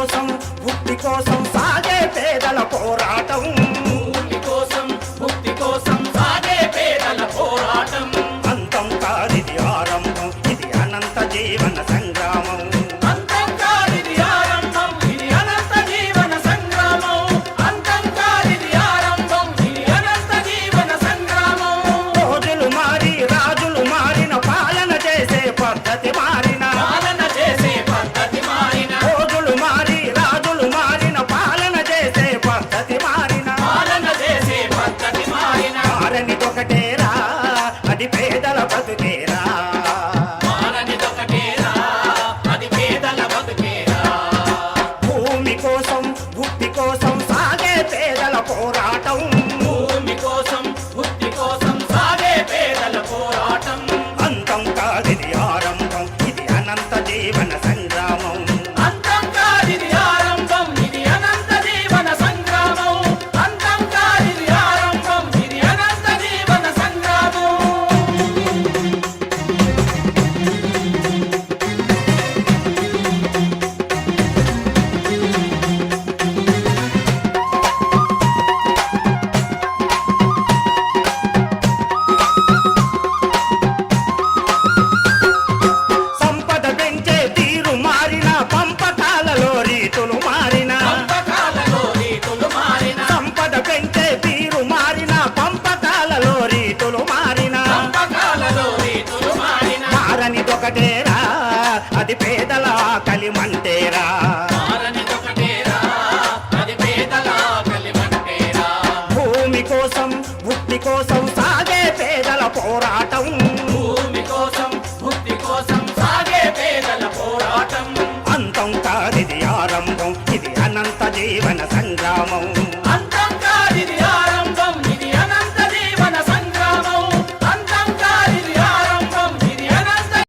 కోసం ముక్తి కోసం సాగే పేదల పోరాటం భూమి కోసం ముక్తి కోసం సాగే పేదల పోరాటం అంతం కాదిది ఆరంభం ఇది అనంత జీవన సంగ్రామం అంతం కాదిది ఆరంభం ఇది అనంత జీవన సంగ్రామం అంతం కాదిది ఆరంభం ఇది అనంత జీవన సంగ్రామం రోజులు మారి రాజులు మారిన పాలన చేసే పద్ధతి మారిన పాలన చేసే పద్ధతి మారిన రోజులు మారి రాజులు మారిన పాలన చేసే పద్ధతి మారిన పాలన చేసే పద్ధతి మారిన మారనిదొకటేరా అది పేదల బతుకేరా మారనిదొకటేరా అది పేదల బతుకేరా భూమి కోసం ముక్తి కోసం సాగే పేదల పోరాటం భూమి కోసం ముక్తి కోసం సాగే పేదల పోరాటం అంతం కాదిది ఆరంభం ఇది అనంత జీవన సంగ్రామం అంతం కాదిది ఆరంభం ఇది అనంత జీవన సంగ్రామం అంతం కాదిది ఆరంభం ఇది అనంత జీవన సంగ్రామం సంపద పెంచే తీరు మారిన పంపకాలలో రీతులు మారిన పంపకాలలో రీతులు మారిన సంపద పెంచే తీరు మారిన పంపకాలలో రీతులు మారిన పంపకాలలో రీతులు మారిన మారనిదొకటేరా అది పేదల ఆకలి మంటేరా